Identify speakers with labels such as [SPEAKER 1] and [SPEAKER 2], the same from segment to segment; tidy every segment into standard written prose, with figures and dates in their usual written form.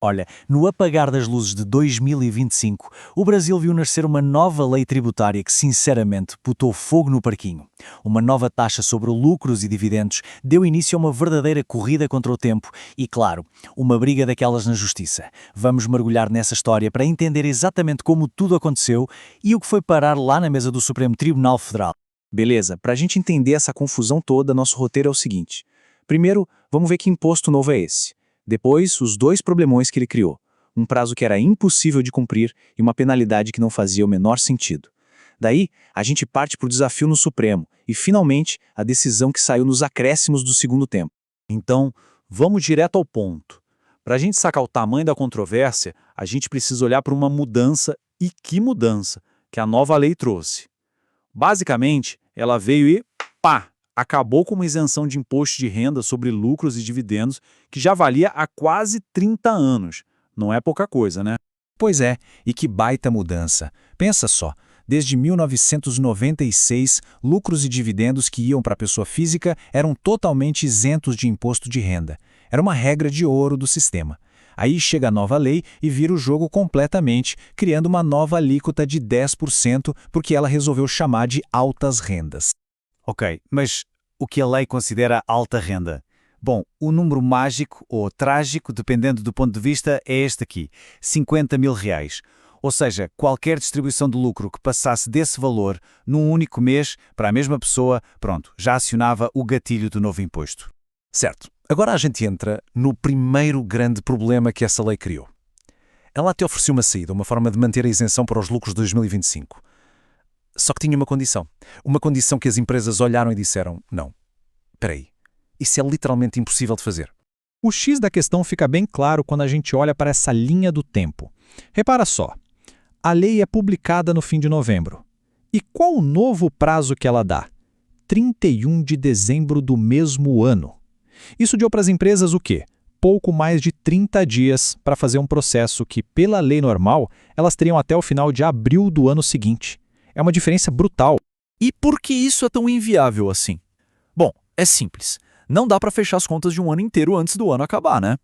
[SPEAKER 1] Olha, no apagar das luzes de 2025, o Brasil viu nascer uma nova lei tributária que, sinceramente, botou fogo no parquinho. Uma nova taxa sobre lucros e dividendos deu início a uma verdadeira corrida contra o tempo e, claro, uma briga daquelas na justiça. Vamos mergulhar nessa história para entender exatamente como tudo aconteceu e o que foi parar lá na mesa do Supremo Tribunal Federal.
[SPEAKER 2] Beleza, para a gente entender essa confusão toda, nosso roteiro é o seguinte. Primeiro, vamos ver que imposto novo é esse. Depois, os dois problemões que ele criou. Um prazo que era impossível de cumprir e uma penalidade que não fazia o menor sentido. Daí, a gente parte para o desafio no Supremo e, finalmente, a decisão que saiu nos acréscimos do segundo tempo.
[SPEAKER 3] Então, vamos direto ao ponto. Para a gente sacar o tamanho da controvérsia, a gente precisa olhar para uma mudança, e que mudança, que a nova lei trouxe. Basicamente, ela veio e, pá, acabou com uma isenção de imposto de renda sobre lucros e dividendos que já valia há quase 30 anos. Não é pouca coisa, né?
[SPEAKER 4] Pois é, e que baita mudança. Pensa só, desde 1996, lucros e dividendos que iam para a pessoa física eram totalmente isentos de imposto de renda. Era uma regra de ouro do sistema. Aí chega a nova lei e vira o jogo completamente, criando uma nova alíquota de 10%, porque ela resolveu chamar de altas rendas.
[SPEAKER 5] Ok, mas o que a lei considera alta renda? Bom, o número mágico ou trágico, dependendo do ponto de vista, é este aqui, 50 mil reais. Ou seja, qualquer distribuição de lucro que passasse desse valor num único mês para a mesma pessoa, pronto, já acionava o gatilho do novo imposto.
[SPEAKER 4] Certo. Agora a gente entra no primeiro grande problema que essa lei criou. Ela até ofereceu uma saída, uma forma de manter a isenção para os lucros de 2025. Só que tinha uma condição. Uma condição que as empresas olharam e disseram, não, espera aí, isso é literalmente impossível de fazer.
[SPEAKER 6] O X da questão fica bem claro quando a gente olha para essa linha do tempo. Repara só, a lei é publicada no fim de novembro. E qual o novo prazo que ela dá? 31 de dezembro do mesmo ano. Isso deu para as empresas o quê? Pouco mais de 30 dias para fazer um processo que, pela lei normal, elas teriam até o final de abril do ano seguinte. É uma diferença brutal.
[SPEAKER 3] E por que isso é tão inviável assim? Bom, é simples. Não dá para fechar as contas de um ano inteiro antes do ano acabar, né?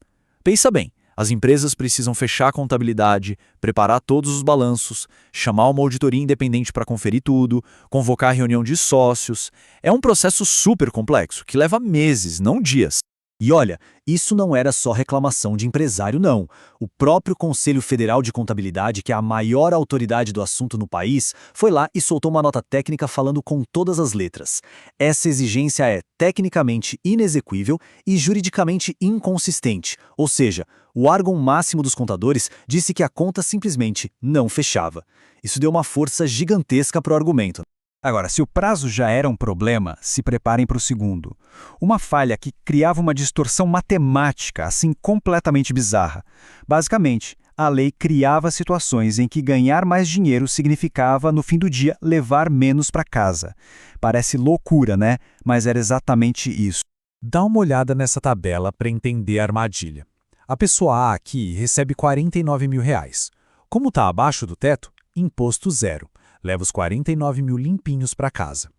[SPEAKER 3] Pensa bem, as empresas precisam fechar a contabilidade, preparar todos os balanços, chamar uma auditoria independente para conferir tudo, convocar a reunião de sócios. É um processo super complexo, que leva meses, não dias.
[SPEAKER 1] E olha, isso não era só reclamação de empresário, não. O próprio Conselho Federal de Contabilidade, que é a maior autoridade do assunto no país, foi lá e soltou uma nota técnica falando com todas as letras. Essa exigência é tecnicamente inexequível e juridicamente inconsistente, ou seja, o órgão máximo dos contadores disse que a conta simplesmente não fechava. Isso deu uma força gigantesca para o argumento.
[SPEAKER 4] Agora, se o prazo já era um problema, se preparem para o segundo. Uma falha que criava uma distorção matemática, assim completamente bizarra. Basicamente, a lei criava situações em que ganhar mais dinheiro significava, no fim do dia, levar menos para casa. Parece loucura, né? Mas era exatamente isso.
[SPEAKER 6] Dá uma olhada nessa tabela para entender a armadilha. A pessoa A aqui recebe 49 mil reais. Como está abaixo do teto, imposto zero. Leva os 49 mil limpinhos para casa.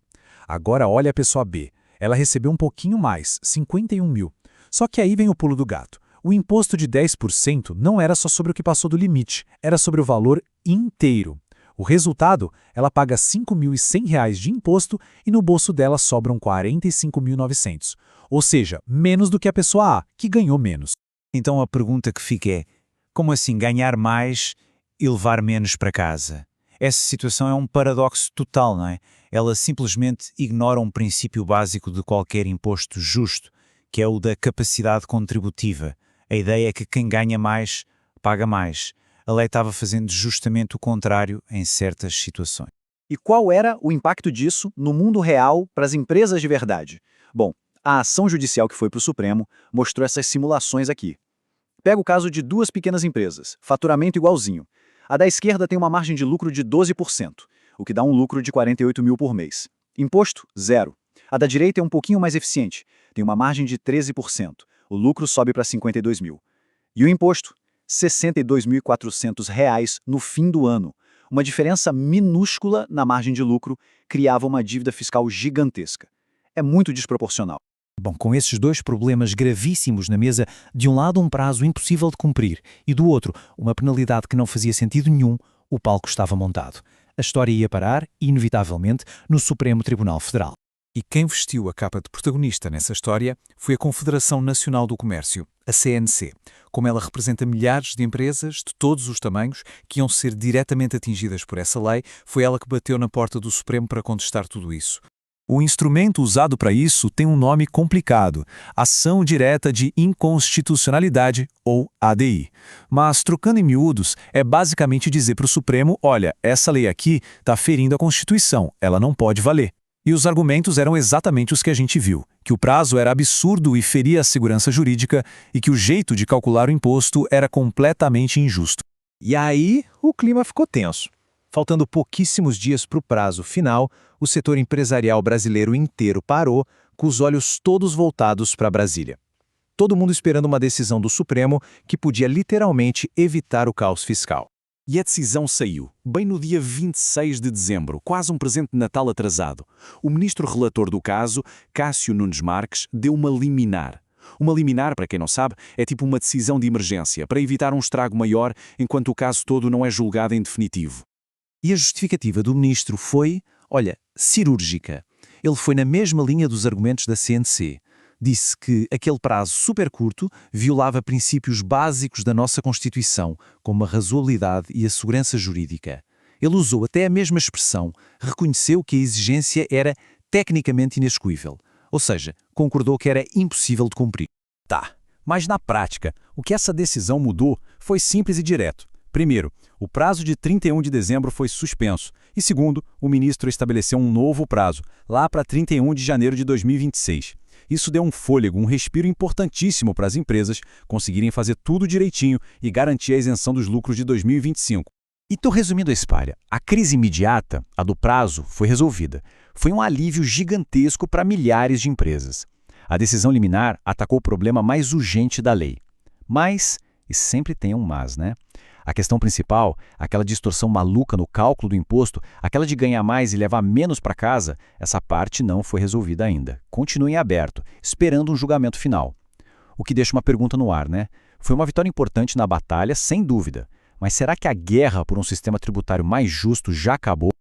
[SPEAKER 6] Agora olha a pessoa B. Ela recebeu um pouquinho mais, 51 mil. Só que aí vem o pulo do gato. O imposto de 10% não era só sobre o que passou do limite, era sobre o valor inteiro. O resultado, ela paga R$ 5.100 de imposto e no bolso dela sobram 45.900. Ou seja, menos do que a pessoa A, que ganhou menos.
[SPEAKER 5] Então a pergunta que fica é, como assim ganhar mais e levar menos para casa? Essa situação é um paradoxo total, não é? Ela simplesmente ignora um princípio básico de qualquer imposto justo, que é o da capacidade contributiva. A ideia é que quem ganha mais, paga mais. A lei estava fazendo justamente o contrário em certas situações.
[SPEAKER 2] E qual era o impacto disso no mundo real para as empresas de verdade? Bom, a ação judicial que foi para o Supremo mostrou essas simulações aqui. Pega o caso de duas pequenas empresas, faturamento igualzinho. A da esquerda tem uma margem de lucro de 12%, o que dá um lucro de 48 mil por mês. Imposto, zero. A da direita é um pouquinho mais eficiente, tem uma margem de 13%, o lucro sobe para 52 mil. E o imposto? R$ 62.400 no fim do ano. Uma diferença minúscula na margem de lucro criava uma dívida fiscal gigantesca. É muito desproporcional.
[SPEAKER 4] Bom, com esses dois problemas gravíssimos na mesa, de um lado um prazo impossível de cumprir e do outro uma penalidade que não fazia sentido nenhum, o palco estava montado. A história ia parar, inevitavelmente, no Supremo Tribunal Federal.
[SPEAKER 6] E quem vestiu a capa de protagonista nessa história foi a Confederação Nacional do Comércio, a CNC. Como ela representa milhares de empresas de todos os tamanhos que iam ser diretamente atingidas por essa lei, foi ela que bateu na porta do Supremo para contestar tudo isso.
[SPEAKER 3] O instrumento usado para isso tem um nome complicado, Ação Direta de Inconstitucionalidade, ou ADI. Mas, trocando em miúdos, é basicamente dizer para o Supremo, olha, essa lei aqui está ferindo a Constituição, ela não pode valer. E os argumentos eram exatamente os que a gente viu, que o prazo era absurdo e feria a segurança jurídica e que o jeito de calcular o imposto era completamente injusto.
[SPEAKER 2] E aí, o clima ficou tenso. Faltando pouquíssimos dias para o prazo final, o setor empresarial brasileiro inteiro parou, com os olhos todos voltados para Brasília. Todo mundo esperando uma decisão do Supremo que podia literalmente evitar o caos fiscal.
[SPEAKER 3] E a decisão saiu, bem no dia 26 de dezembro, quase um presente de Natal atrasado. O ministro relator do caso, Cássio Nunes Marques, deu uma liminar. Uma liminar, para quem não sabe, é tipo uma decisão de emergência, para evitar um estrago maior enquanto o caso todo não é julgado em definitivo.
[SPEAKER 2] E a justificativa do ministro foi, olha, cirúrgica. Ele foi na mesma linha dos argumentos da CNC. Disse que aquele prazo super curto violava princípios básicos da nossa Constituição, como a razoabilidade e a segurança jurídica. Ele usou até a mesma expressão, reconheceu que a exigência era tecnicamente inexecuível, ou seja, concordou que era impossível de cumprir.
[SPEAKER 3] Tá, mas na prática, o que essa decisão mudou foi simples e direto. Primeiro, o prazo de 31 de dezembro foi suspenso. E segundo, o ministro estabeleceu um novo prazo, lá para 31 de janeiro de 2026. Isso deu um fôlego, um respiro importantíssimo para as empresas conseguirem fazer tudo direitinho e garantir a isenção dos lucros de 2025.
[SPEAKER 4] E tô resumindo a história. A crise imediata, a do prazo, foi resolvida. Foi um alívio gigantesco para milhares de empresas. A decisão liminar atacou o problema mais urgente da lei. Mas, e sempre tem um mas, né? A questão principal, aquela distorção maluca no cálculo do imposto, aquela de ganhar mais e levar menos para casa, essa parte não foi resolvida ainda. Continua em aberto, esperando um julgamento final. O que deixa uma pergunta no ar, né? Foi uma vitória importante na batalha, sem dúvida. Mas será que a guerra por um sistema tributário mais justo já acabou?